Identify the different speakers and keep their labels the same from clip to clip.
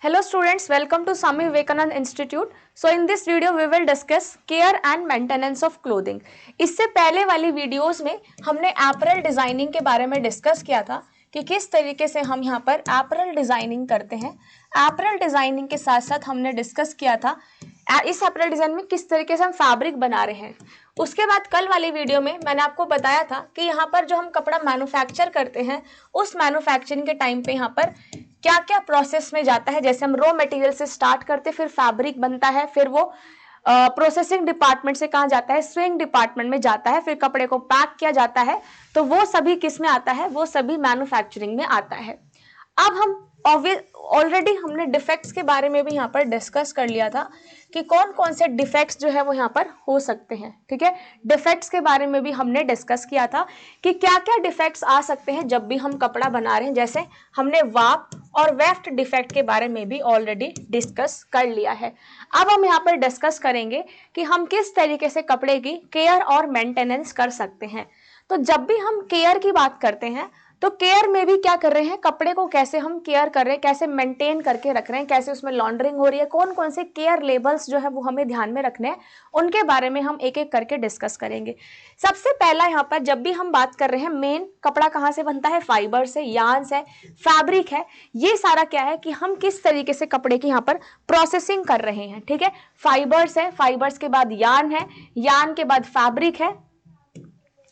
Speaker 1: Hello students, welcome to Swami Vivekananda Institute. So in this video we will discuss care and maintenance of clothing. इससे पहले वाली videos में हमने apparel designing के बारे में डिस्कस किया था कि किस तरीके से हम यहाँ पर एपरल डिजाइनिंग करते हैं। एपरल डिजाइनिंग के साथ साथ हमने डिस्कस किया था इस एपरल डिजाइन में किस तरीके से हम फैब्रिक बना रहे हैं। उसके बाद कल वाली वीडियो में मैंने आपको बताया था कि यहाँ पर जो हम कपड़ा मैन्युफैक्चर करते हैं उस मैन्युफैक्चरिंग के टाइम पे यहाँ पर क्या क्या प्रोसेस में जाता है। जैसे हम रॉ मटेरियल से स्टार्ट करते, फिर फैब्रिक बनता है, फिर वो प्रोसेसिंग डिपार्टमेंट से कहाँ जाता है, स्विंग डिपार्टमेंट में जाता है, फिर कपड़े को पैक किया जाता है। तो वो सभी किस में आता है, वो सभी मैन्युफैक्चरिंग में आता है। अब हम ऑलरेडी हमने डिफेक्ट्स के बारे में भी यहाँ पर डिस्कस कर लिया था कि कौन कौन से डिफेक्ट्स जो है वो यहाँ पर हो सकते हैं। ठीक है, डिफेक्ट्स के बारे में भी हमने डिस्कस किया था कि क्या क्या डिफेक्ट्स आ सकते हैं जब भी हम कपड़ा बना रहे हैं। जैसे हमने वार्प और वेफ्ट डिफेक्ट के बारे में भी ऑलरेडी डिस्कस कर लिया है। अब हम यहाँ पर डिस्कस करेंगे कि हम किस तरीके से कपड़े की केयर और मेंटेनेंस कर सकते हैं। तो जब भी हम केयर की बात करते हैं तो केयर में भी क्या कर रहे हैं, कपड़े को कैसे हम केयर कर रहे हैं, कैसे मेंटेन करके रख रहे हैं, कैसे उसमें लॉन्ड्रिंग हो रही है, कौन कौन से केयर लेबल्स जो है वो हमें ध्यान में रखने हैं, उनके बारे में हम एक एक करके डिस्कस करेंगे। सबसे पहला यहाँ पर जब भी हम बात कर रहे हैं, मेन कपड़ा कहाँ से बनता है, फाइबर से, यार्न है, फैब्रिक है। ये सारा क्या है कि हम किस तरीके से कपड़े की यहाँ पर प्रोसेसिंग कर रहे हैं। ठीक है, फाइबर्स है, फाइबर्स के बाद यार्न है, यार्न के बाद फैब्रिक है,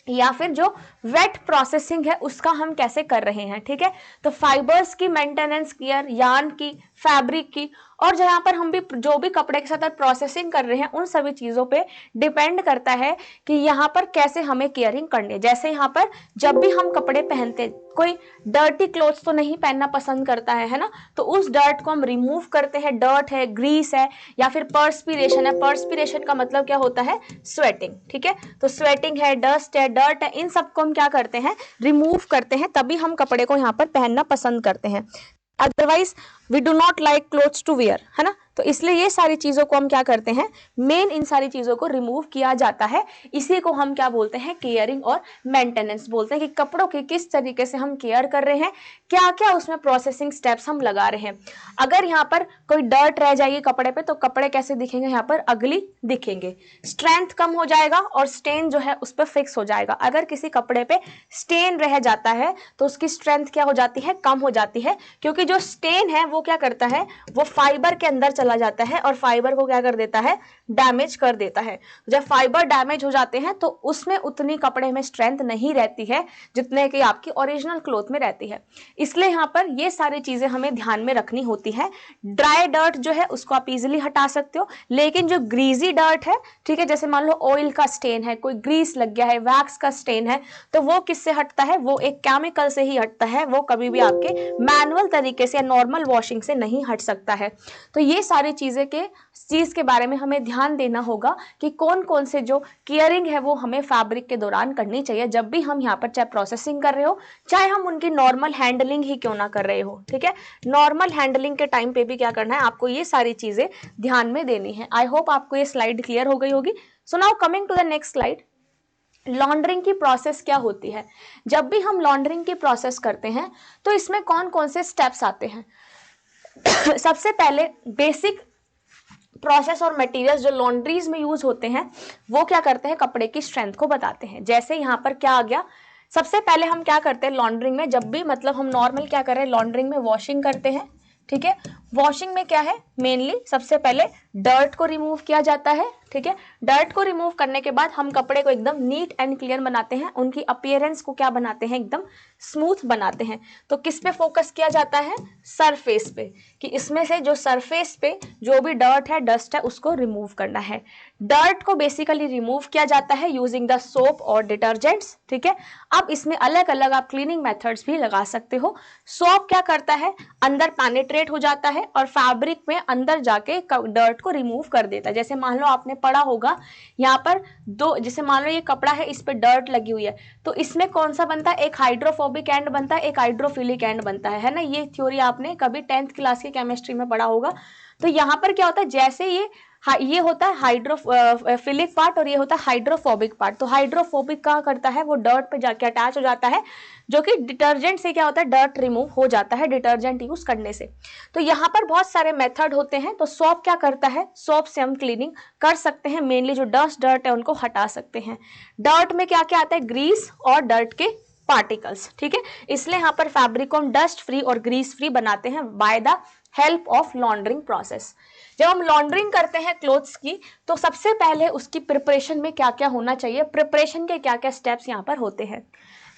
Speaker 1: या फिर जो वेट प्रोसेसिंग है उसका हम कैसे कर रहे हैं। ठीक है, तो फाइबर्स की मेंटेनेंस केयर, यार्न की, फैब्रिक की, और जहां पर हम भी जो भी कपड़े के साथ प्रोसेसिंग कर रहे हैं उन सभी चीजों पे डिपेंड करता है कि यहाँ पर कैसे हमें केयरिंग करनी है। जैसे यहाँ पर जब भी हम कपड़े पहनते, कोई डर्टी क्लोथ्स तो नहीं पहनना पसंद करता है ना, तो उस डर्ट को हम रिमूव करते हैं। डर्ट है, ग्रीस है, या फिर पर्सपिरेशन है। पर्सपिरेशन का मतलब क्या होता है, स्वेटिंग। ठीक है, तो स्वेटिंग है, डस्ट है, डर्ट है, इन सबको हम क्या करते हैं, रिमूव करते हैं, तभी हम कपड़े को यहाँ पर पहनना पसंद करते हैं। Otherwise we do not like clothes to wear, है ना। तो इसलिए ये सारी चीजों को हम क्या करते हैं, मेन इन सारी चीजों को रिमूव किया जाता है। इसी को हम क्या बोलते हैं, केयरिंग और मेंटेनेंस बोलते हैं कि कपड़ों की किस तरीके से हम केयर कर रहे हैं, क्या क्या उसमें प्रोसेसिंग स्टेप्स हम लगा रहे हैं। अगर यहाँ पर कोई डर्ट रह जाएगी कपड़े पे तो कपड़े कैसे दिखेंगे, यहाँ पर अगली दिखेंगे, स्ट्रेंथ कम हो जाएगा और स्टेन जो है उस पर फिक्स हो जाएगा। अगर किसी कपड़े पे स्टेन रह जाता है तो उसकी स्ट्रेंथ क्या हो जाती है, कम हो जाती है, क्योंकि जो स्टेन है वो क्या करता है, वो फाइबर के अंदर चला जाता है और फाइबर को क्या कर देता है, डैमेज कर देता है। जब फाइबर डैमेज हो जाते हैं तो उसमें उतनी कपड़े में स्ट्रेंथ नहीं रहती है जितने की आपकी ओरिजिनल क्लॉथ में रहती है। इसलिए यहाँ पर ये सारी चीजें हमें ध्यान में रखनी होती है। ड्राई डर्ट जो है उसको आप इजिली हटा सकते हो, लेकिन जो ग्रीजी डर्ट है, ठीक है, जैसे मान लो ऑयल का स्टेन है, कोई ग्रीस लग गया है, वैक्स का स्टेन है, तो वो किससे हटता है, वो एक केमिकल से ही हटता है। वो कभी भी आपके मैनुअल तरीके से या नॉर्मल वॉशिंग से नहीं हट सकता है। तो ये सारी चीज के बारे में हमें ध्यान देना होगा कि कौन कौन से जो केयरिंग है वो हमें फैब्रिक के दौरान करनी चाहिए जब भी हम यहाँ पर चाहे प्रोसेसिंग कर रहे हो, चाहे हम उनकी नॉर्मल हैंडलिंग ही क्यों ना कर रहे हो। ठीक है, नॉर्मल हैंडलिंग के टाइम पे भी क्या करना है, आपको ये सारी चीजें ध्यान में देनी है। आई होप आपको ये स्लाइड क्लियर हो गई होगी। So now coming to the next slide, laundering की प्रोसेस क्या होती है। जब भी हम लॉन्ड्रिंग की प्रोसेस करते हैं तो इसमें कौन कौन से स्टेप्स आते हैं। सबसे पहले बेसिक प्रोसेस और मटेरियल्स जो लॉन्ड्रीज में यूज होते हैं वो क्या करते हैं, कपड़े की स्ट्रेंथ को बताते हैं। जैसे यहाँ पर क्या आ गया, सबसे पहले हम क्या करते हैं लॉन्ड्रिंग में, जब भी मतलब हम नॉर्मल क्या कर रहे हैं, लॉन्ड्रिंग में वॉशिंग करते हैं। ठीक है, वॉशिंग में क्या है, मेनली सबसे पहले डर्ट को रिमूव किया जाता है। ठीक है, डर्ट को रिमूव करने के बाद हम कपड़े को एकदम नीट एंड क्लियर बनाते हैं, उनकी अपीयरेंस को क्या बनाते हैं, एकदम स्मूथ बनाते हैं। तो किस पे फोकस किया जाता है, सरफेस पे, कि इसमें से जो सरफेस पे जो भी डर्ट है, डस्ट है, उसको रिमूव करना है। डर्ट को बेसिकली रिमूव किया जाता है यूजिंग द सोप और डिटर्जेंट्स। ठीक है, अब इसमें अलग अलग आप क्लीनिंग मेथड्स भी लगा सकते हो। सोप क्या करता है, अंदर पेनिट्रेट हो जाता है और फैब्रिक में अंदर जाके डर्ट को रिमूव कर देता है। जैसे मान लो आपने पढ़ा होगा यहाँ पर दो, जैसे मान लो ये कपड़ा है, इस पे डर्ट लगी हुई है, तो इसमें कौन सा बनता है, एक हाइड्रोफोबिक एंड बनता है, एक हाइड्रोफिलिक एंड बनता है ना। ये थ्योरी आपने कभी 10th क्लास की केमिस्ट्री में पढ़ा होगा। तो यहाँ पर क्या होता है, जैसे ये ये होता है हाइड्रोफिलिक पार्ट और ये होता है हाइड्रोफोबिक पार्ट। तो हाइड्रोफोबिक क्या करता है, वो डर्ट पे जाके अटैच हो जाता है, जो कि डिटर्जेंट से क्या होता है, डर्ट रिमूव हो जाता है डिटर्जेंट यूज करने से। तो यहाँ पर बहुत सारे मेथड होते हैं। तो सोप क्या करता है, सोप से हम क्लीनिंग कर सकते हैं, मेनली जो डस्ट डर्ट है उनको हटा सकते हैं। डर्ट में क्या क्या आता है, ग्रीस और डर्ट के पार्टिकल्स, ठीक है। इसलिए यहाँ पर फैब्रिक को हम डस्ट फ्री और ग्रीस फ्री बनाते हैं by the help of laundering process. जब हम लॉन्ड्रिंग करते हैं क्लोथ्स की, तो सबसे पहले उसकी प्रिपरेशन में क्या क्या होना चाहिए, प्रिपरेशन के क्या क्या स्टेप्स यहाँ पर होते हैं।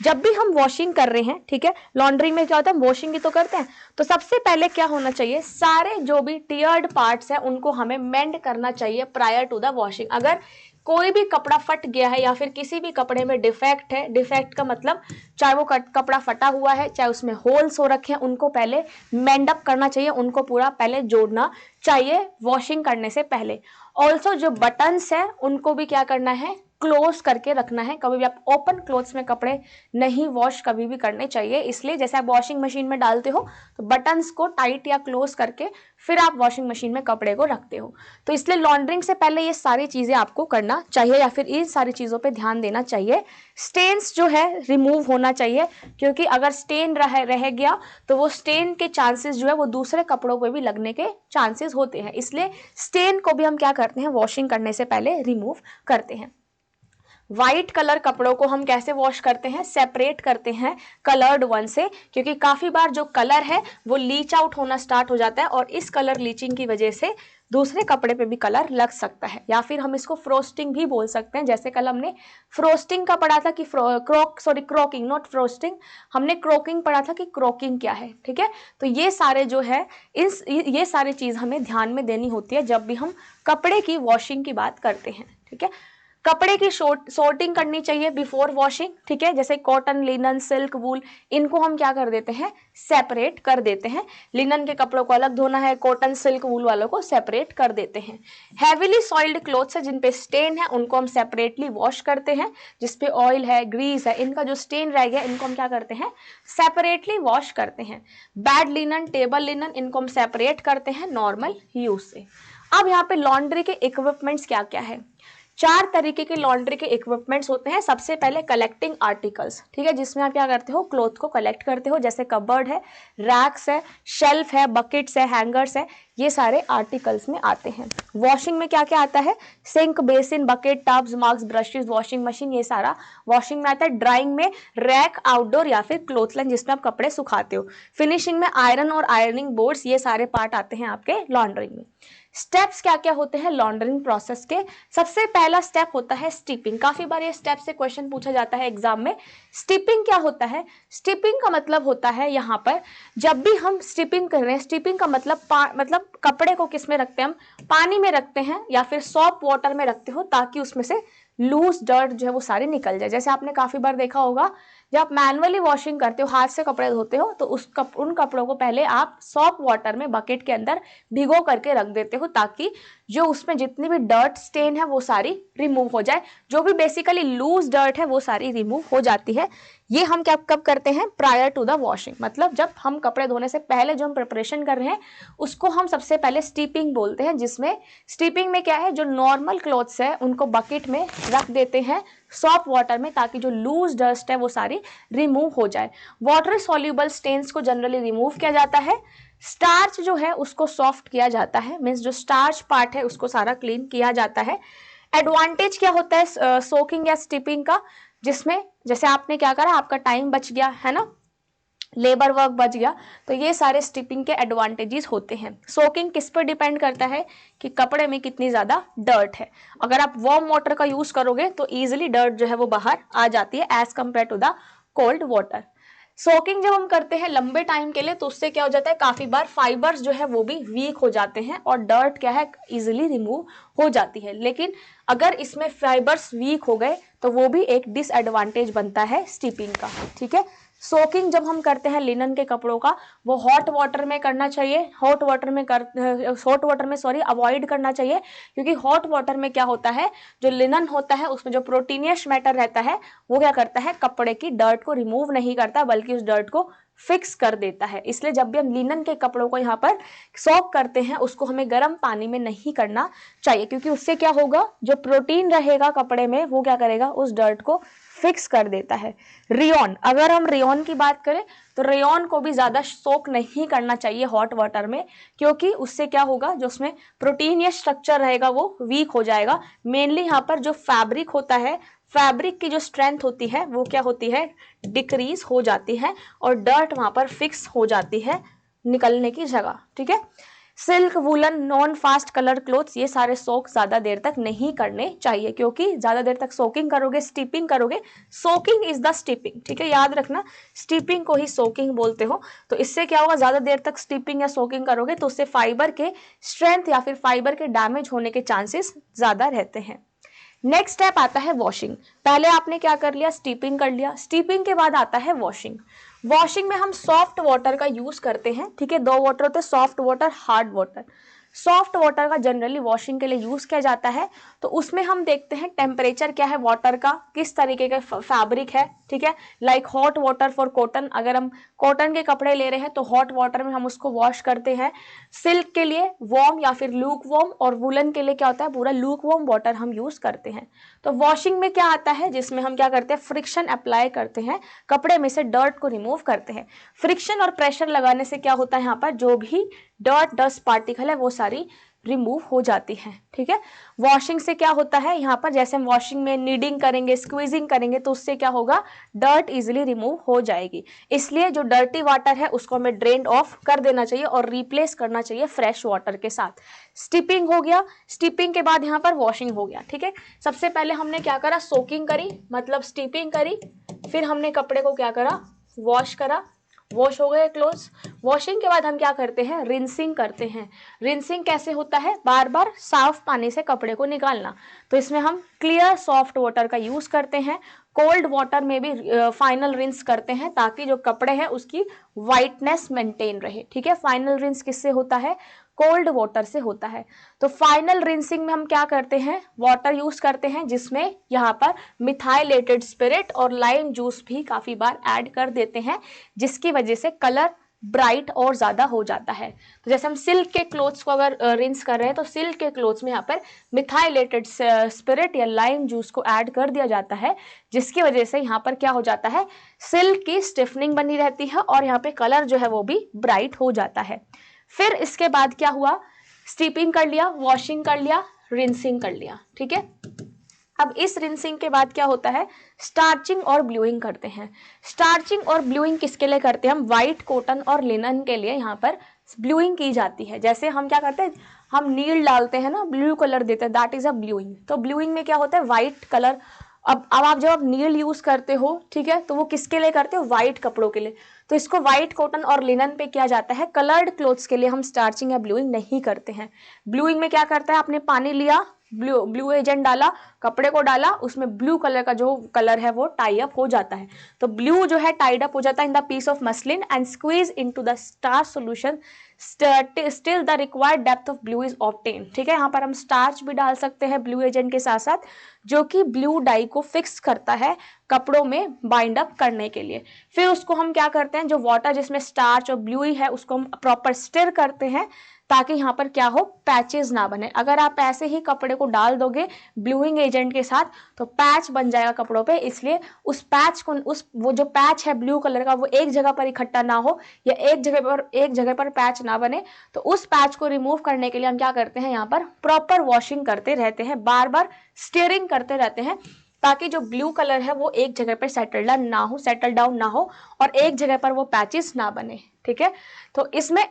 Speaker 1: जब भी हम वॉशिंग कर रहे हैं, ठीक है, लॉन्ड्रिंग में क्या होता है, हम वॉशिंग ही तो करते हैं, तो सबसे पहले क्या होना चाहिए, सारे जो भी टियर्ड पार्ट्स हैं उनको हमें मेंड करना चाहिए प्रायर टू द वॉशिंग। अगर कोई भी कपड़ा फट गया है या फिर किसी भी कपड़े में डिफेक्ट है, डिफेक्ट का मतलब चाहे वो कपड़ा फटा हुआ है, चाहे उसमें होल्स हो रखे हैं, उनको पहले मेंड अप करना चाहिए, उनको पूरा पहले जोड़ना चाहिए वॉशिंग करने से पहले। ऑल्सो जो बटन्स हैं उनको भी क्या करना है, क्लोज करके रखना है। कभी भी आप ओपन क्लोथ्स में कपड़े नहीं वॉश कभी भी करने चाहिए, इसलिए जैसे आप वॉशिंग मशीन में डालते हो तो बटन्स को टाइट या क्लोज करके फिर आप वॉशिंग मशीन में कपड़े को रखते हो। तो इसलिए लॉन्ड्रिंग से पहले ये सारी चीजें आपको करना चाहिए या फिर इन सारी चीजों पे ध्यान देना चाहिए। स्टेन्स जो है रिमूव होना चाहिए, क्योंकि अगर स्टेन रह गया तो वो स्टेन के चांसेस जो है वो दूसरे कपड़ों पे भी लगने के चांसेस होते हैं, इसलिए स्टेन को भी हम क्या करते हैं, वॉशिंग करने से पहले रिमूव करते हैं। व्हाइट कलर कपड़ों को हम कैसे वॉश करते हैं, सेपरेट करते हैं कलर्ड वन से, क्योंकि काफी बार जो कलर है वो लीच आउट होना स्टार्ट हो जाता है और इस कलर लीचिंग की वजह से दूसरे कपड़े पे भी कलर लग सकता है, या फिर हम इसको फ्रोस्टिंग भी बोल सकते हैं। जैसे कल हमने फ्रोस्टिंग का पढ़ा था कि क्रोकिंग नॉट फ्रोस्टिंग, हमने क्रोकिंग पढ़ा था कि क्रोकिंग क्या है, ठीक है। तो ये सारे जो है ये सारी चीज हमें ध्यान में देनी होती है जब भी हम कपड़े की वॉशिंग की बात करते हैं, ठीक है। कपड़े की सॉर्टिंग करनी चाहिए बिफोर वॉशिंग, ठीक है। जैसे कॉटन, लिनन, सिल्क, वूल, इनको हम क्या कर देते हैं, सेपरेट कर देते हैं। लिनन के कपड़ों को अलग धोना है, कॉटन, सिल्क, वूल वालों को सेपरेट कर देते हैं। हैवीली सॉइल्ड क्लोथ्स है जिन पे स्टेन है उनको हम सेपरेटली वॉश करते हैं। जिसपे ऑयल है, ग्रीस है, इनका जो स्टेन रह गया इनको हम क्या करते हैं, सेपरेटली वॉश करते हैं। बैड लिनन, टेबल लिनन, इनको हम सेपरेट करते हैं नॉर्मल यूज से। अब यहाँ पे लॉन्ड्री के इक्विपमेंट्स क्या क्या है, 4 तरीके के लॉन्ड्री के इक्विपमेंट्स होते हैं। सबसे पहले कलेक्टिंग आर्टिकल्स, ठीक है, जिसमें आप क्या करते हो, क्लॉथ को कलेक्ट करते हो। जैसे कबर्ड है, रैक्स है, शेल्फ है, बकेट्स है, हैंगर्स है, ये सारे आर्टिकल्स में आते हैं। वॉशिंग में क्या क्या आता है, sink, basin, bucket, tubs, mugs, brushes, washing machine, ये सारा वॉशिंग में आता है। ड्राइंग में रैक, आउटडोर या फिर क्लोथ लाइन जिसमें आप कपड़े सुखाते हो। फिनिशिंग में आयरन और आयरनिंग बोर्ड्स, ये सारे पार्ट आते हैं आपके लॉन्ड्रिंग में। स्टेप्स क्या क्या होते हैं लॉन्ड्रिंग प्रोसेस के, सबसे पहला स्टेप होता है स्टीपिंग। काफी बार ये स्टेप से क्वेश्चन पूछा जाता है एग्जाम में। स्टीपिंग क्या होता है, स्टीपिंग का मतलब होता है यहाँ पर जब भी हम स्टीपिंग कर रहे हैं, स्टीपिंग का मतलब कपड़े को किस में रखते हैं, हम पानी में रखते हैं या फिर सॉप वाटर में रखते हो, ताकि उसमें से लूज डर्ट जो है वो सारे निकल जाए। जैसे आपने काफी बार देखा होगा जब आप मैनुअली वॉशिंग करते हो, हाथ से कपड़े धोते हो, तो उन कपड़ों को पहले आप सॉप वाटर में बकेट के अंदर भिगो करके रख देते हो, ताकि जो उसमें जितनी भी डर्ट स्टेन है वो सारी रिमूव हो जाए। जो भी बेसिकली लूज डर्ट है वो सारी रिमूव हो जाती है। ये हम क्या कब करते हैं, प्रायर टू द वॉशिंग, मतलब जब हम कपड़े धोने से पहले जो हम प्रिपरेशन कर रहे हैं उसको हम सबसे पहले स्टीपिंग बोलते हैं। जिसमें स्टीपिंग में क्या है, जो नॉर्मल क्लॉथ्स है उनको बकेट में रख देते हैं सॉप वाटर में, ताकि जो लूज डस्ट है वो सारी रिमूव हो जाए। वाटर सॉल्युबल स्टेन्स को जनरली रिमूव किया जाता है। स्टार्च जो है उसको सॉफ्ट किया जाता है, मीन्स जो स्टार्च पार्ट है उसको सारा क्लीन किया जाता है। एडवांटेज क्या होता है सोकिंग या स्टीपिंग का, जिसमें जैसे आपने क्या करा, आपका टाइम बच गया है ना, लेबर वर्क बच गया, तो ये सारे स्टीपिंग के एडवांटेजेस होते हैं। सोकिंग किस पर डिपेंड करता है कि कपड़े में कितनी ज्यादा डर्ट है। अगर आप वार्म वाटर का यूज करोगे तो इजीली डर्ट जो है वो बाहर आ जाती है as compare to the cold water. Soaking जब हम करते हैं लंबे टाइम के लिए तो उससे क्या हो जाता है, काफी बार फाइबर्स जो है वो भी वीक हो जाते हैं और डर्ट क्या है इजीली रिमूव हो जाती है। लेकिन अगर इसमें फाइबर्स वीक हो गए तो वो भी एक डिसएडवांटेज बनता है स्टीपिंग का, ठीक है। सोकिंग जब हम करते हैं लिनन के कपड़ों का, वो हॉट वाटर में करना चाहिए, हॉट वाटर में अवॉइड करना चाहिए, क्योंकि हॉट वाटर में क्या होता है, जो लिनन होता है उसमें जो प्रोटीनियस मैटर रहता है वो क्या करता है, कपड़े की डर्ट को रिमूव नहीं करता बल्कि उस डर्ट को फिक्स कर देता है। इसलिए जब भी हम लिनन के कपड़ों को यहाँ पर सोक करते हैं उसको हमें गर्म पानी में नहीं करना चाहिए, क्योंकि उससे क्या होगा, जो प्रोटीन रहेगा कपड़े में वो क्या करेगा, उस डर्ट को फिक्स कर देता है। रेयॉन, अगर हम रेयॉन की बात करें तो रेयॉन को भी ज्यादा सोक नहीं करना चाहिए हॉट वाटर में, क्योंकि उससे क्या होगा, जो उसमें प्रोटीन या स्ट्रक्चर रहेगा वो वीक हो जाएगा। मेनली यहाँ पर जो फैब्रिक होता है, फैब्रिक की जो स्ट्रेंथ होती है वो क्या होती है, डिक्रीज हो जाती है और डर्ट वहां पर फिक्स हो जाती है निकलने की जगह। ठीक है, silk, woollen, non fast colour clothes, ये सारे सोक ज्यादा देर तक नहीं करने चाहिए, क्योंकि ज्यादा देर तक सोकिंग करोगे, स्टीपिंग करोगे, सोकिंग इज द स्टीपिंग, ठीक है, याद रखना, स्टीपिंग को ही सोकिंग बोलते हो। तो इससे क्या होगा, ज्यादा देर तक स्टीपिंग या सोकिंग करोगे तो उससे फाइबर के स्ट्रेंथ या फिर फाइबर के डैमेज होने के चांसेस ज्यादा रहते हैं। नेक्स्ट स्टेप आता है वॉशिंग। पहले आपने क्या कर लिया, स्टीपिंग कर लिया, स्टीपिंग के बाद आता है वॉशिंग। वॉशिंग में हम सॉफ्ट वाटर का यूज करते हैं, ठीक है, दो वाटर होते हैं, soft water, hard water. Soft water का जनरली वॉशिंग के लिए यूज किया जाता है। तो उसमें हम देखते हैं टेम्परेचर क्या है वाटर का, किस तरीके का फैब्रिक है, ठीक है, like hot water for cotton, अगर हम कॉटन के कपड़े ले रहे हैं तो हॉट वाटर में हम उसको वॉश करते हैं। सिल्क के लिए वार्म या फिर लूक वार्म, और वुलन के लिए क्या होता है, पूरा लूक वार्म वाटर हम यूज करते हैं। तो वॉशिंग में क्या आता है, जिसमें हम क्या करते हैं, फ्रिक्शन अप्लाई करते हैं, कपड़े में से डर्ट को रिमूव करते हैं। फ्रिक्शन और प्रेशर लगाने से क्या होता है, यहाँ पर जो भी डर्ट डस्ट पार्टिकल है वो सारी रिमूव हो जाती है। ठीक है, वॉशिंग से क्या होता है, यहाँ पर जैसे हम वॉशिंग में नीडिंग करेंगे, स्क्वीजिंग करेंगे तो उससे क्या होगा, डर्ट इजीली रिमूव हो जाएगी। इसलिए जो डर्टी वाटर है उसको हमें ड्रेन ऑफ कर देना चाहिए और रिप्लेस करना चाहिए फ्रेश वाटर के साथ। स्टीपिंग हो गया, स्टीपिंग के बाद यहाँ पर वॉशिंग हो गया। ठीक है, सबसे पहले हमने क्या करा, सोकिंग करी, मतलब स्टीपिंग करी, फिर हमने कपड़े को क्या करा, वॉश करा, वॉश हो गए क्लोथ्स। वॉशिंग के बाद हम क्या करते हैं, रिंसिंग करते हैं। रिंसिंग कैसे होता है, बार बार साफ पानी से कपड़े को निकालना। तो इसमें हम क्लियर सॉफ्ट वाटर का यूज करते हैं, कोल्ड वाटर में भी फाइनल रिंस करते हैं ताकि जो कपड़े हैं उसकी वाइटनेस मेंटेन रहे। ठीक है, फाइनल रिंस किससे होता है, कोल्ड वाटर से होता है। तो फाइनल रिंसिंग में हम क्या करते हैं, वाटर यूज करते हैं जिसमें यहाँ पर मिथाइलेटेड स्पिरिट और लाइम जूस भी काफी बार ऐड कर देते हैं, जिसकी वजह से कलर ब्राइट और ज्यादा हो जाता है। तो जैसे हम सिल्क के क्लोथ्स को अगर रिंस कर रहे हैं तो सिल्क के क्लोथ्स में यहाँ पर मिथाइलेटेड स्पिरिट या लाइम जूस को ऐड कर दिया जाता है, जिसकी वजह से यहाँ पर क्या हो जाता है, सिल्क की स्टिफनिंग बनी रहती है और यहाँ पे कलर जो है वो भी ब्राइट हो जाता है। फिर इसके बाद क्या हुआ, स्टीपिंग कर लिया, वॉशिंग कर लिया, रिंसिंग कर लिया। ठीक है, अब इस रिंसिंग के बाद क्या होता है, स्टार्चिंग और ब्लूइंग करते हैं। स्टार्चिंग और ब्लूइंग किसके लिए करते हैं, हम व्हाइट कॉटन और लिनन के लिए यहाँ पर ब्लूइंग की जाती है। जैसे हम क्या करते हैं, हम नील डालते हैं ना, ब्लू कलर देते हैं, दैट इज अ ब्लूइंग। तो ब्लूइंग में क्या होता है, व्हाइट कलर। अब आप जब नील यूज करते हो, ठीक है, तो वो किसके लिए करते हो, व्हाइट कपड़ों के लिए। तो इसको व्हाइट कॉटन और लिनन पे किया जाता है। कलर्ड क्लोथ्स के लिए हम स्टार्चिंग या ब्लूइंग नहीं करते हैं। ब्लूइंग में क्या करता है, आपने पानी लिया, ब्लू एजेंट डाला, कपड़े को डाला, उसमें ब्लू कलर का जो कलर है वो टाई अप हो जाता है। तो ब्लू जो है टाइड अप हो जाता है in the piece of muslin and squeeze into the starch solution, still the required depth of blue is obtain. ठीक है, यहाँ पर हम स्टार्च भी डाल सकते हैं ब्लू एजेंट के साथ साथ, जो कि ब्लू डाई को फिक्स करता है कपड़ों में बाइंड अप करने के लिए। फिर उसको हम क्या करते हैं, जो वाटर जिसमें स्टार्च और ब्लू है उसको हम प्रॉपर स्टिर करते हैं ताकि यहाँ पर क्या हो, पैचेस ना बने। अगर आप ऐसे ही कपड़े को डाल दोगे ब्लूइंग एजेंट के साथ तो पैच बन जाएगा कपड़ों पे, इसलिए उस पैच को, वो जो पैच है ब्लू कलर का वो एक जगह पर इकट्ठा ना हो या एक जगह पर पैच ना बने। तो उस पैच को रिमूव करने के लिए हम क्या करते हैं, यहाँ पर प्रॉपर वॉशिंग करते रहते हैं, बार बार स्टीयरिंग करते रहते हैं ताकि जो ब्लू कलर है वो एक जगह पर सेटल डाउन ना हो और एक जगह पर वो पैचेस ना बने। ठीक है, तो इसमें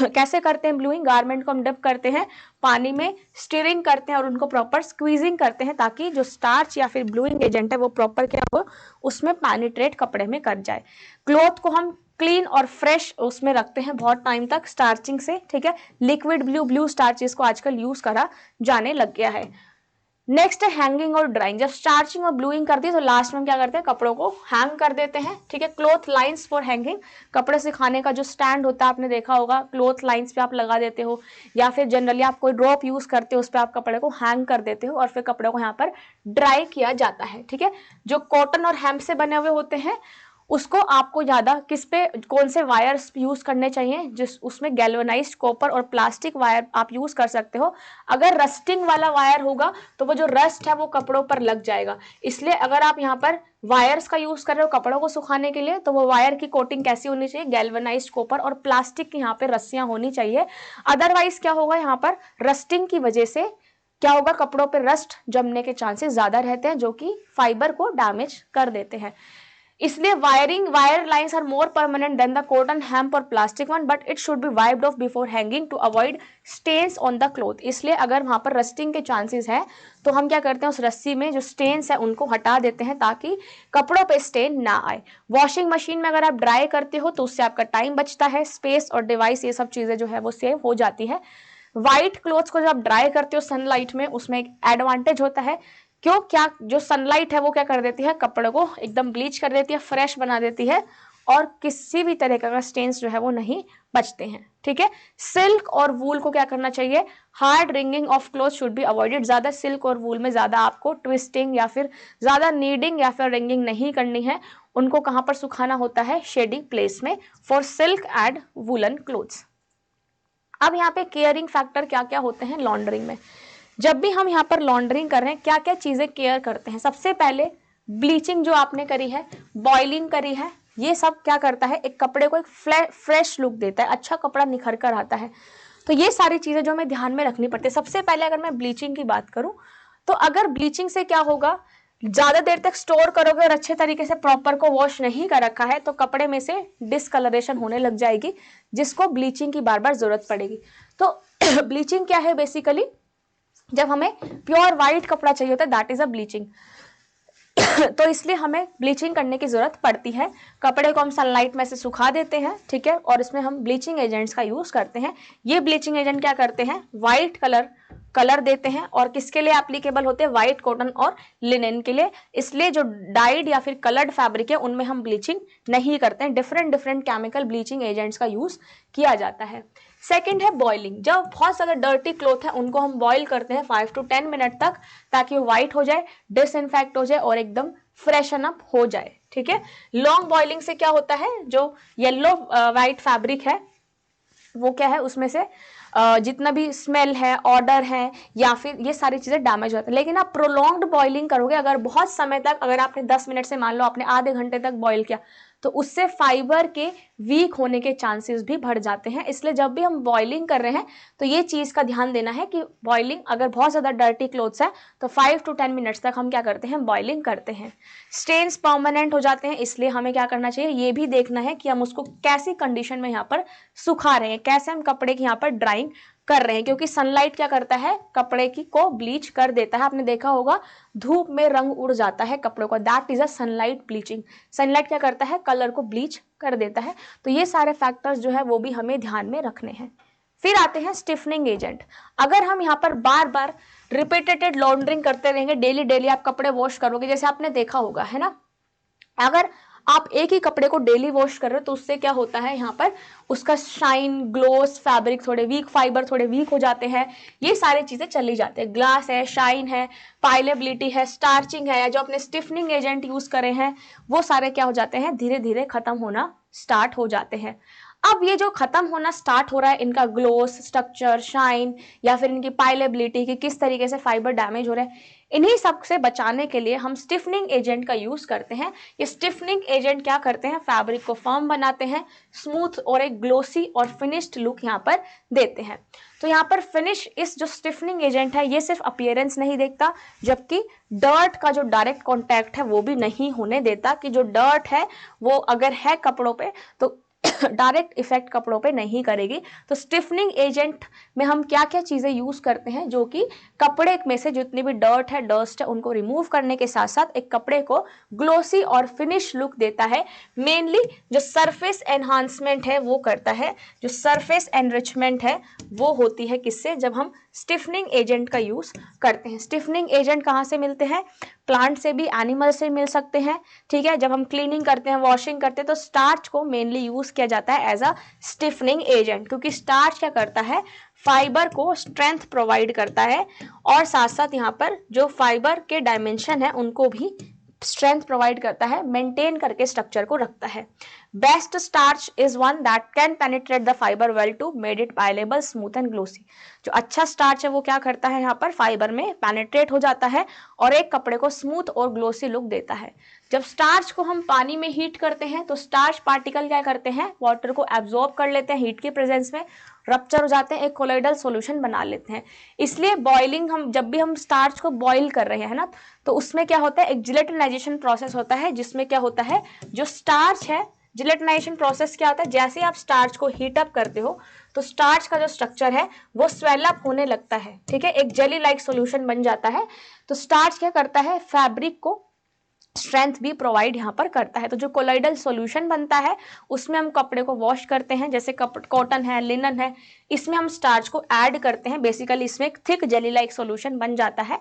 Speaker 1: कैसे करते हैं ब्लूइंग, गारमेंट को हम डिप करते हैं पानी में, स्टीयरिंग करते हैं और उनको प्रॉपर स्क्वीजिंग करते हैं ताकि जो स्टार्च या फिर ब्लूइंग एजेंट है वो प्रॉपर क्या हो, उसमें पेनिट्रेट कपड़े में कर जाए। क्लॉथ को हम क्लीन और फ्रेश उसमें रखते हैं बहुत टाइम तक स्टार्चिंग से। ठीक है, लिक्विड ब्लू स्टार्चेस को आजकल यूज करा जाने लग गया है। नेक्स्ट है हैंगिंग और ड्राइंग। जब स्टार्चिंग और ब्लूइंग करती है तो लास्ट में हम क्या करते हैं, कपड़ों को हैंग कर देते हैं। ठीक है, क्लॉथ लाइंस फॉर हैंगिंग, कपड़े सुखाने का जो स्टैंड होता है आपने देखा होगा, क्लॉथ लाइंस पे आप लगा देते हो, या फिर जनरली आप कोई ड्रॉप यूज करते हो उस पर आप कपड़े को हैंग कर देते हो और फिर कपड़े को यहाँ पर ड्राई किया जाता है। ठीक है, जो कॉटन और हेम्प से बने हुए होते हैं उसको आपको ज़्यादा किस पे कौन से वायर्स यूज़ करने चाहिए, जिस उसमें गैल्वेनाइज्ड कॉपर और प्लास्टिक वायर आप यूज़ कर सकते हो। अगर रस्टिंग वाला वायर होगा तो वो जो रस्ट है वो कपड़ों पर लग जाएगा, इसलिए अगर आप यहाँ पर वायर्स का यूज़ कर रहे हो कपड़ों को सुखाने के लिए तो वो वायर की कोटिंग कैसी होनी चाहिए, गैल्वेनाइज्ड कॉपर और प्लास्टिक की यहाँ पे रस्सियाँ होनी चाहिए। अदरवाइज क्या होगा, यहाँ पर रस्टिंग की वजह से क्या होगा, कपड़ों पे रस्ट जमने के चांसेस ज्यादा रहते हैं जो कि फाइबर को डैमेज कर देते हैं। इसलिए wire lines are more permanent than the cotton hemp or plastic one, but it should be wiped off before hanging to avoid stains on the cloth. इसलिए अगर वहां पर रस्टिंग के चांसेस है तो हम क्या करते हैं, उस रस्सी में जो स्टेन्स है उनको हटा देते हैं ताकि कपड़ों पे स्टेन ना आए। वॉशिंग मशीन में अगर आप ड्राई करते हो तो उससे आपका टाइम बचता है, स्पेस और डिवाइस ये सब चीजें जो है वो सेव हो जाती है। व्हाइट क्लोथ्स को जब आप ड्राई करते हो सनलाइट में, उसमें एक एडवांटेज होता है, क्यों, क्या जो सनलाइट है वो क्या कर देती है, कपड़े को एकदम ब्लीच कर देती है, फ्रेश बना देती है और किसी भी तरह का स्टेन्स जो है वो नहीं बचते हैं। ठीक है, सिल्क और वूल को क्या करना चाहिए, hard ringing of cloth should be avoided. ज्यादा सिल्क और वूल में ज्यादा आपको ट्विस्टिंग या फिर ज्यादा नीडिंग या फिर रिंगिंग नहीं करनी है। उनको कहां पर सुखाना होता है, शेडी प्लेस में, for silk and woollen clothes. अब यहाँ पे केयरिंग फैक्टर क्या क्या होते हैं लॉन्ड्रिंग में। जब भी हम यहाँ पर लॉन्ड्रिंग कर रहे हैं क्या क्या चीजें केयर करते हैं, सबसे पहले ब्लीचिंग जो आपने करी है, बॉइलिंग करी है, ये सब क्या करता है, एक कपड़े को एक फ्रेश लुक देता है, अच्छा कपड़ा निखर कर आता है। तो ये सारी चीजें जो हमें ध्यान में रखनी पड़ती है। सबसे पहले अगर मैं ब्लीचिंग की बात करूं तो अगर ब्लीचिंग से क्या होगा, ज्यादा देर तक स्टोर करोगे और अच्छे तरीके से प्रॉपर को वॉश नहीं कर रखा है तो कपड़े में से डिसकलरेशन होने लग जाएगी, जिसको ब्लीचिंग की बार बार जरूरत पड़ेगी। तो ब्लीचिंग क्या है, बेसिकली जब हमें प्योर व्हाइट कपड़ा चाहिए होता है दैट इज अ ब्लीचिंग। तो इसलिए हमें ब्लीचिंग करने की जरूरत पड़ती है। कपड़े को हम सनलाइट में से सुखा देते हैं, ठीक है, और इसमें हम ब्लीचिंग एजेंट्स का यूज करते हैं। ये ब्लीचिंग एजेंट क्या करते हैं, व्हाइट कलर देते हैं, और किसके लिए एप्लीकेबल होते हैं, व्हाइट कॉटन और लिनेन के लिए। इसलिए जो डाइड या फिर कलर्ड फैब्रिक है उनमें हम ब्लीचिंग नहीं करते हैं, डिफरेंट केमिकल ब्लीचिंग एजेंट्स का यूज किया जाता है। सेकेंड है बॉइलिंग। जब बहुत ज्यादा डर्टी क्लॉथ है उनको हम बॉइल करते हैं 5 to 10 मिनट तक, ताकि वो व्हाइट हो जाए, डिसइंफेक्ट हो जाए और एकदम फ्रेशन अप हो जाए। ठीक है, लॉन्ग बॉइलिंग से क्या होता है, जो येलो व्हाइट फैब्रिक है वो क्या है, उसमें से जितना भी स्मेल है, ऑर्डर है या फिर ये सारी चीजें डैमेज होती है। लेकिन आप प्रोलॉन्ग्ड बॉइलिंग करोगे, अगर बहुत समय तक, अगर आपने 10 मिनट से मान लो आपने आधे घंटे तक बॉइल किया, तो उससे फाइबर के वीक होने के चांसेस भी बढ़ जाते हैं। इसलिए जब भी हम बॉइलिंग कर रहे हैं तो ये चीज का ध्यान देना है कि बॉइलिंग अगर बहुत ज्यादा डर्टी क्लोथ्स है तो 5 to 10 मिनट्स तक हम क्या करते हैं, बॉइलिंग करते हैं। स्टेन्स परमानेंट हो जाते हैं, इसलिए हमें क्या करना चाहिए, ये भी देखना है कि हम उसको कैसी कंडीशन में यहाँ पर सुखा रहे हैं, कैसे हम कपड़े की यहाँ पर ड्राइंग कर रहे हैं, क्योंकि सनलाइट क्या करता है, कपड़े की को ब्लीच कर देता है। आपने देखा होगा धूप में रंग उड़ जाता है कपड़ों का, that is a sunlight bleaching. Sunlight क्या करता है, कलर को ब्लीच कर देता है। तो ये सारे फैक्टर्स जो है वो भी हमें ध्यान में रखने हैं। फिर आते हैं स्टिफनिंग एजेंट। अगर हम यहाँ पर बार बार रिपीटेड लॉन्ड्रिंग करते रहेंगे, डेली आप कपड़े वॉश करोगे, जैसे आपने देखा होगा है ना, अगर आप एक ही कपड़े को डेली वॉश कर रहे हो तो उससे क्या होता है, यहाँ पर उसका शाइन, ग्लोस, फैब्रिक थोड़े वीक, फाइबर थोड़े वीक हो जाते हैं, ये सारी चीजें चली जाती है। ग्लास है, शाइन है, पाइलेबिलिटी है, स्टार्चिंग है, या जो अपने स्टिफनिंग एजेंट यूज करे हैं वो सारे क्या हो जाते हैं, धीरे धीरे खत्म होना स्टार्ट हो जाते हैं। अब ये जो खत्म होना स्टार्ट हो रहा है, इनका ग्लोस, स्ट्रक्चर, शाइन या फिर इनकी पाइलेबिलिटी कि किस तरीके से फाइबर डैमेज हो रहा है, इन्हीं सब से बचाने के लिए हम स्टिफनिंग एजेंट का यूज करते हैं। ये स्टिफनिंग एजेंट क्या करते हैं, फैब्रिक को फर्म बनाते हैं, स्मूथ और एक ग्लोसी और फिनिश्ड लुक यहाँ पर देते हैं। तो यहाँ पर फिनिश, इस जो स्टिफनिंग एजेंट है ये सिर्फ अपीयरेंस नहीं देखता, जबकि डर्ट का जो डायरेक्ट कॉन्टैक्ट है वो भी नहीं होने देता, कि जो डर्ट है वो अगर है कपड़ों पे तो डायरेक्ट इफेक्ट कपड़ों पे नहीं करेगी। तो स्टिफनिंग एजेंट में हम क्या क्या चीजें यूज करते हैं, जो कि कपड़े में से जितनी भी डर्ट है, डस्ट है, उनको रिमूव करने के साथ साथ एक कपड़े को ग्लोसी और फिनिश लुक देता है। मेनली जो सरफेस एनहांसमेंट है वो करता है, जो सरफेस एनरिचमेंट है वो होती है किससे, जब हम स्टिफनिंग एजेंट का यूज करते हैं। स्टिफनिंग एजेंट कहाँ से मिलते हैं, प्लांट से भी, एनिमल से मिल सकते हैं। ठीक है, जब हम क्लीनिंग करते हैं, वॉशिंग करते हैं तो स्टार्च को मेनली यूज किया जाता है एज अ स्टिफनिंग एजेंट, क्योंकि स्टार्च क्या करता है, फाइबर को स्ट्रेंथ प्रोवाइड करता है और साथ साथ यहाँ पर जो फाइबर के डायमेंशन है उनको भी स्ट्रेंथ प्रोवाइड करता है, मेंटेन करके स्ट्रक्चर को रखता है। Best starch is one that can penetrate the fibre well to made it pliable, smooth and glossy. जो अच्छा स्टार्च है वो क्या करता है, यहाँ पर फाइबर में पेनिट्रेट हो जाता है और एक कपड़े को स्मूथ और ग्लोसी लुक देता है। जब स्टार्च को हम पानी में हीट करते हैं तो स्टार्च पार्टिकल क्या करते हैं, वाटर को एब्जॉर्ब कर लेते हैं हीट की प्रेजेंस में, रप्चर हो जाते हैं, एक कोलोइडल सॉल्यूशन बना लेते हैं। इसलिए बॉइलिंग, हम जब भी हम स्टार्च को बॉईल कर रहे हैं ना, तो उसमें क्या होता है, एक जिलेटिनाइजेशन प्रोसेस होता है, जिसमें क्या होता है, जो स्टार्च है, जिलेटिनाइजेशन प्रोसेस क्या होता है, जैसे आप स्टार्च को हीट अप करते हो तो स्टार्च का जो स्ट्रक्चर है वो स्वेल अप होने लगता है, ठीक है, एक जेली लाइक सॉल्यूशन बन जाता है। तो स्टार्च क्या करता है, फैब्रिक को स्ट्रेंथ भी प्रोवाइड यहाँ पर करता है। तो जो कोलोइडल सॉल्यूशन बनता है उसमें हम कपड़े को वॉश करते हैं, जैसे कॉटन है, लिनन है, इसमें हम स्टार्च को ऐड करते हैं। बेसिकली इसमें एक थिक जेली लाइक सॉल्यूशन बन जाता है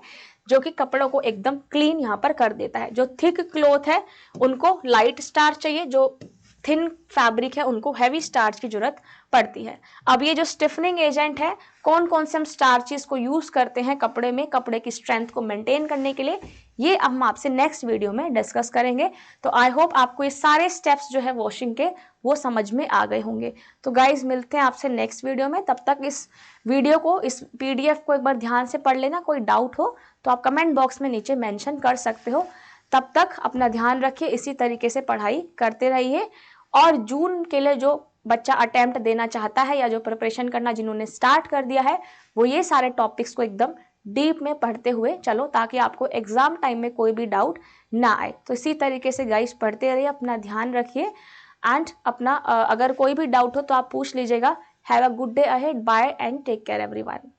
Speaker 1: जो कि कपड़ों को एकदम क्लीन यहाँ पर कर देता है। जो थिक क्लॉथ है उनको लाइट स्टार्च चाहिए, जो थिन फैब्रिक है उनको हैवी स्टार्च की जरूरत पड़ती है। अब ये जो स्टिफनिंग एजेंट है, कौन कौन से हम स्टार्चेस को यूज करते हैं कपड़े में, कपड़े की स्ट्रेंथ को मेंटेन करने के लिए, ये अब हम आपसे नेक्स्ट वीडियो में डिस्कस करेंगे। तो आई होप आपको ये सारे स्टेप्स जो है वॉशिंग के वो समझ में आ गए होंगे। तो गाइज मिलते हैं आपसे नेक्स्ट वीडियो में, तब तक इस वीडियो को, इस पीडीएफ को एक बार ध्यान से पढ़ लेना। कोई डाउट हो तो आप कमेंट बॉक्स में नीचे मेंशन कर सकते हो। तब तक अपना ध्यान रखिए, इसी तरीके से पढ़ाई करते रहिए। और जून के लिए जो बच्चा अटेम्प्ट देना चाहता है या जो प्रिपरेशन करना जिन्होंने स्टार्ट कर दिया है, वो ये सारे टॉपिक्स को एकदम डीप में पढ़ते हुए चलो, ताकि आपको एग्जाम टाइम में कोई भी डाउट ना आए। तो इसी तरीके से गाइस पढ़ते रहिए, अपना ध्यान रखिए एंड अपना अगर कोई भी डाउट हो तो आप पूछ लीजिएगा। Have a good day ahead, bye and take care everyone.